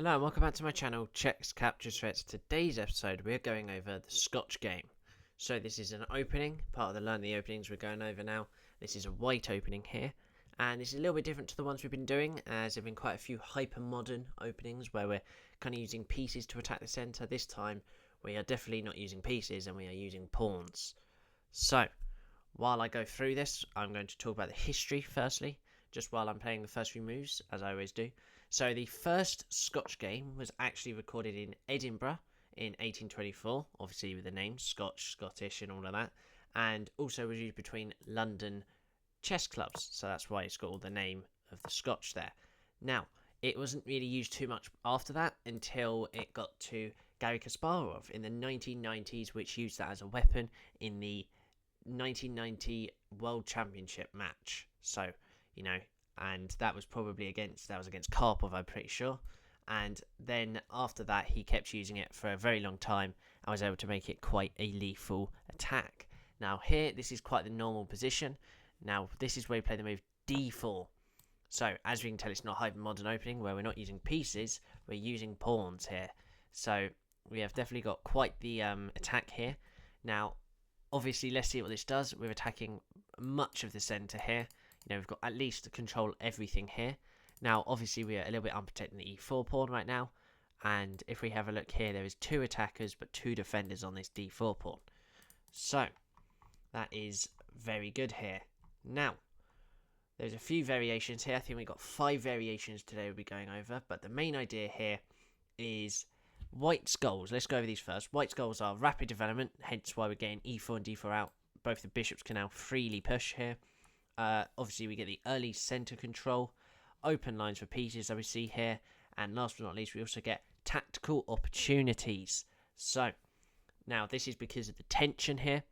Hello and welcome back to my channel, Checks, Captures, Threats. Today's episode we're going over the Scotch Game. So this is an opening, part of the Learn the Openings we're going over now. This is a white opening here, and it's a little bit different to the ones we've been doing, as there have been quite a few hyper-modern openings where we're kind of using pieces to attack the centre. This time we are definitely not using pieces and we are using pawns. So, while I go through this, I'm going to talk about the history firstly, just while I'm playing the first few moves, as I always do. So the first Scotch game was actually recorded in Edinburgh in 1824, obviously with the name Scotch, Scottish and all of that, and also was used between London chess clubs, so that's why it's got all the name of the Scotch there. Now, it wasn't really used too much after that until it got to Garry Kasparov in the 1990s, which used that as a weapon in the 1990 World Championship match. So, and that was against Karpov, I'm pretty sure. And then after that, he kept using it for a very long time and was able to make it quite a lethal attack. Now here, this is quite the normal position. Now this is where we play the move d4. So as we can tell, it's not a hyper modern opening where we're not using pieces, we're using pawns here. So we have definitely got quite the attack here. Now, obviously, let's see what this does. We're attacking much of the centre here. We've got at least to control everything here. Now, obviously, we are a little bit unprotected in the e4 pawn right now. And if we have a look here, there is two attackers but two defenders on this d4 pawn. So, that is very good here. Now, there's a few variations here. I think we've got 5 variations today we'll be going over. But the main idea here is White's goals. Let's go over these first. White's goals are rapid development, hence why we're getting e4 and d4 out. Both the bishops can now freely push here. Obviously, we get the early centre control, open lines for pieces that we see here, and last but not least, we also get tactical opportunities. So, now this is because of the tension here,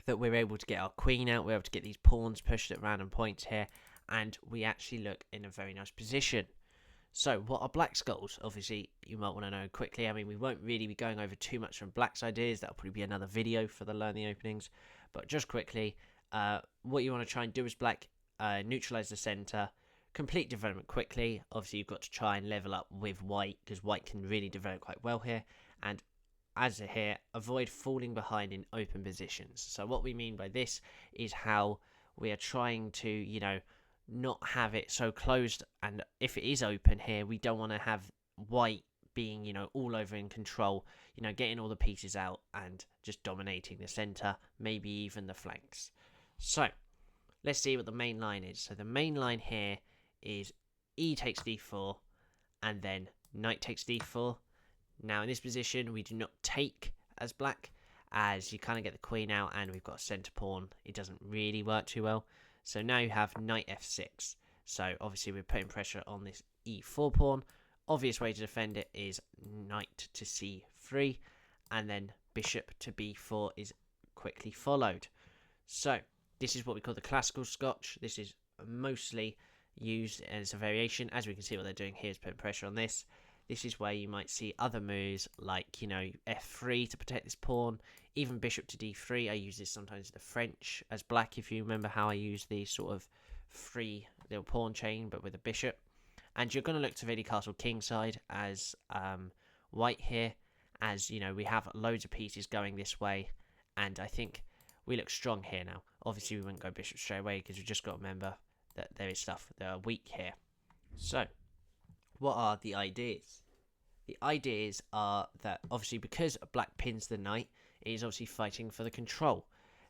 that we're able to get our queen out, we're able to get these pawns pushed at random points here, and we actually look in a very nice position. So, what are Black's goals? Obviously, you might want to know quickly. I mean, we won't really be going over too much from Black's ideas. That'll probably be another video for the Learn the Openings. But just quickly, what you want to try and do is Black neutralize the center, complete development quickly. Obviously, you've got to try and level up with White, because White can really develop quite well here. And as here, avoid falling behind in open positions. So what we mean by this is how we are trying to, not have it so closed, and if it is open here, we don't want to have White being, all over in control, getting all the pieces out and just dominating the center, maybe even the flanks. So, let's see what the main line is. So the main line here is e takes d4, and then knight takes d4. Now in this position, we do not take as Black, as you kind of get the queen out, and we've got a center pawn. It doesn't really work too well. So now you have knight f6. So obviously we're putting pressure on this e4 pawn. Obvious way to defend it is knight to c3, and then bishop to b4 is quickly followed. So this is what we call the classical Scotch. This is mostly used as a variation. As we can see, what they're doing here is putting pressure on this. This is where you might see other moves like, f3 to protect this pawn, even bishop to d3. I use this sometimes in the French as Black, if you remember how I use the sort of free little pawn chain, but with a bishop. And you're going to look to really castle kingside as White here, as, we have loads of pieces going this way, and I think we look strong here now. Obviously, we wouldn't go bishop straight away, because we've just got to remember that there is stuff that are weak here. So, what are the ideas? The ideas are that, obviously, because Black pins the knight, it is obviously fighting for the control.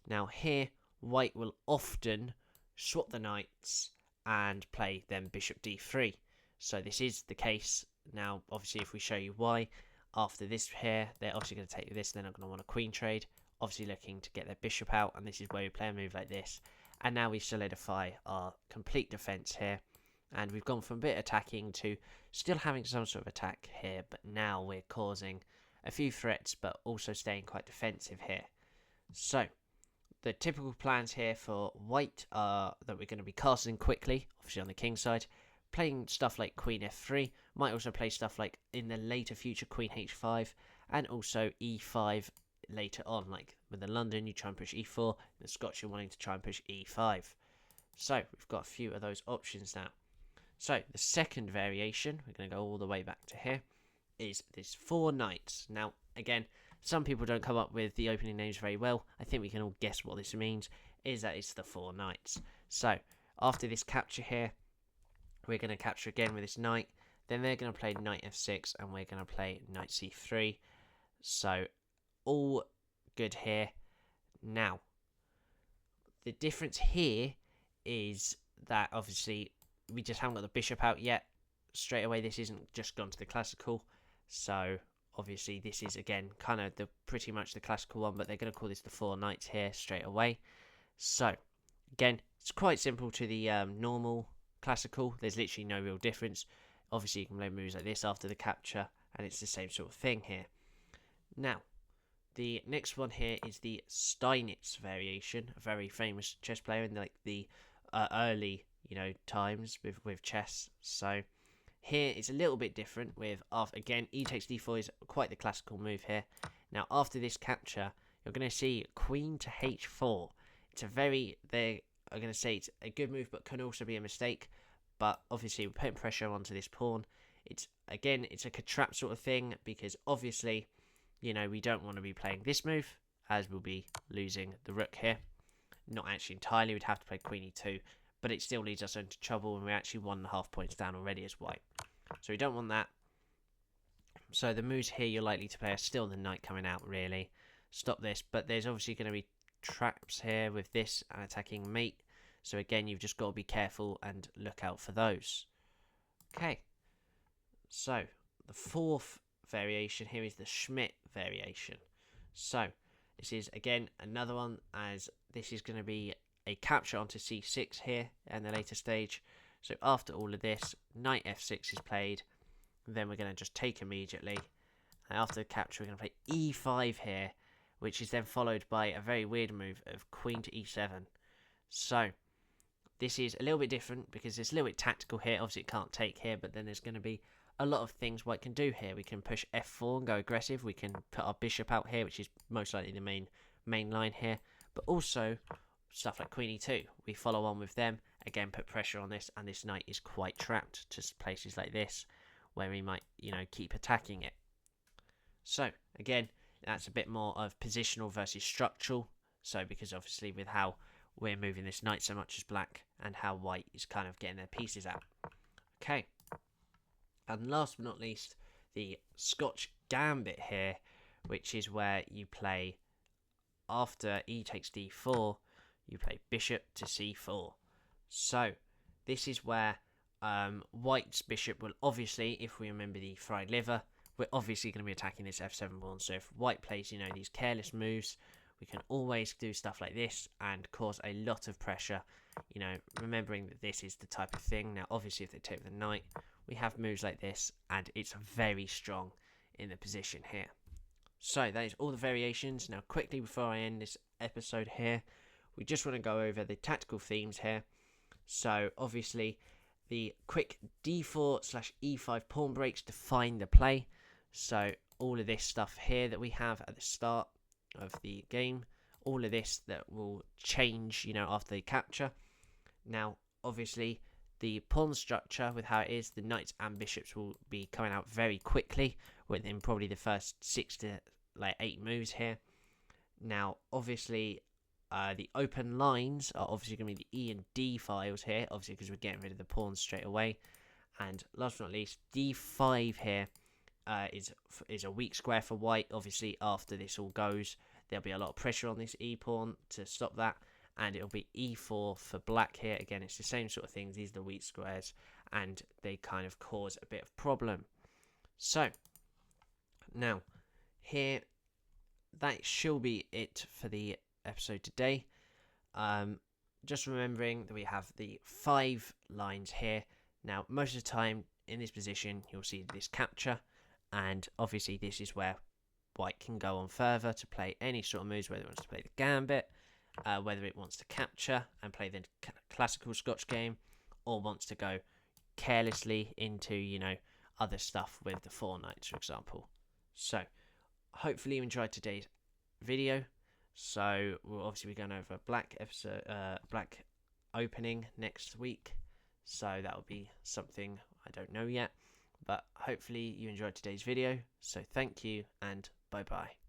Now here, White will often swap the knights and play then bishop d3. So this is the case. Now, obviously, if we show you why, after this here, they're obviously going to take this, they're not going to want a queen trade. Obviously looking to get their bishop out, and this is where we play a move like this. And now we solidify our complete defense here. And we've gone from a bit attacking to still having some sort of attack here, but now we're causing a few threats, but also staying quite defensive here. So, the typical plans here for White are that we're going to be castling quickly, obviously on the king side, playing stuff like Queen f3, might also play stuff like, in the later future, Queen h5, and also e5 later on, like with the London, you try and push e4, the Scotch, you're wanting to try and push e5. So, we've got a few of those options now. So the second variation, we're going to go all the way back to here, is this 4 knights. Now, again, some people don't come up with the opening names very well. I think we can all guess what this means, is that it's the 4 knights. So, after this capture here, we're going to capture again with this knight. Then they're going to play knight f6, and we're going to play knight c3. So, all good here. Now, the difference here is that obviously we just haven't got the bishop out yet. Straight away, this isn't just gone to the classical. So, obviously, this is, again, kind of pretty much the classical one, but they're going to call this the 4 knights here straight away. So, again, it's quite simple to the normal classical. There's literally no real difference. Obviously, you can play moves like this after the capture, and it's the same sort of thing here. Now, the next one here is the Steinitz variation, a very famous chess player in the early times with chess. So here it's a little bit different with again e takes d4 is quite the classical move here. Now after this capture, you're going to see queen to h4. It's they are going to say it's a good move, but can also be a mistake. But obviously we're putting pressure onto this pawn. It's a trap sort of thing, because obviously we don't want to be playing this move, as we'll be losing the rook here. Not actually entirely, we'd have to play queen e2, but it still leads us into trouble, and we're actually 1.5 points down already as white. So we don't want that. So the moves here you're likely to play are still the knight coming out, really. Stop this, but there's obviously going to be traps here with this and attacking mate. So again, you've just got to be careful and look out for those. Okay, so the fourth variation here is the Schmidt variation. So this is again another one, as this is going to be a capture onto c6 here in the later stage. So after all of this, knight f6 is played, then we're going to just take immediately, and after the capture we're going to play e5 here, which is then followed by a very weird move of queen to e7. So this is a little bit different because it's a little bit tactical here. Obviously it can't take here, but then there's going to be a lot of things white can do here. We can push f4 and go aggressive. We can put our bishop out here, which is most likely the main line here. But also stuff like queen e2. We follow on with them. Again, put pressure on this, and this knight is quite trapped to places like this, where he might, keep attacking it. So again, that's a bit more of positional versus structural. So because obviously with how we're moving this knight so much as black, and how white is kind of getting their pieces out. Okay. And last but not least, the Scotch Gambit here, which is where you play, after e takes d4, you play bishop to c4. So this is where white's bishop will obviously, if we remember the fried liver, we're obviously going to be attacking this f7 pawn. So if white plays, these careless moves, we can always do stuff like this and cause a lot of pressure, remembering that this is the type of thing. Now, obviously, if they take the knight, we have moves like this, and it's very strong in the position here. So, that is all the variations. Now, quickly, before I end this episode here, we just want to go over the tactical themes here. So, obviously, the quick d4/e5 pawn breaks define the play. So, all of this stuff here that we have at the start of the game, all of this that will change after the capture. Now obviously the pawn structure, with how it is, the knights and bishops will be coming out very quickly within probably the first 6 to 8 moves here. Now obviously the open lines are obviously going to be the E and D files here, obviously because we're getting rid of the pawns straight away. And last but not least, d5 here is a weak square for white. Obviously after this all goes, there'll be a lot of pressure on this e pawn to stop that, and it'll be e4 for black here. Again, it's the same sort of things. These are the weak squares, and they kind of cause a bit of problem. So now here, that should be it for the episode today. Just remembering that we have the 5 lines here. Now most of the time in this position you'll see this capture, and obviously this is where white can go on further to play any sort of moves, whether it wants to play the gambit, whether it wants to capture and play the classical Scotch game, or wants to go carelessly into other stuff with the 4 knights, for example. So hopefully you enjoyed today's video. So we'll obviously be going over black opening next week. So that will be something I don't know yet. But hopefully you enjoyed today's video. So thank you and bye bye.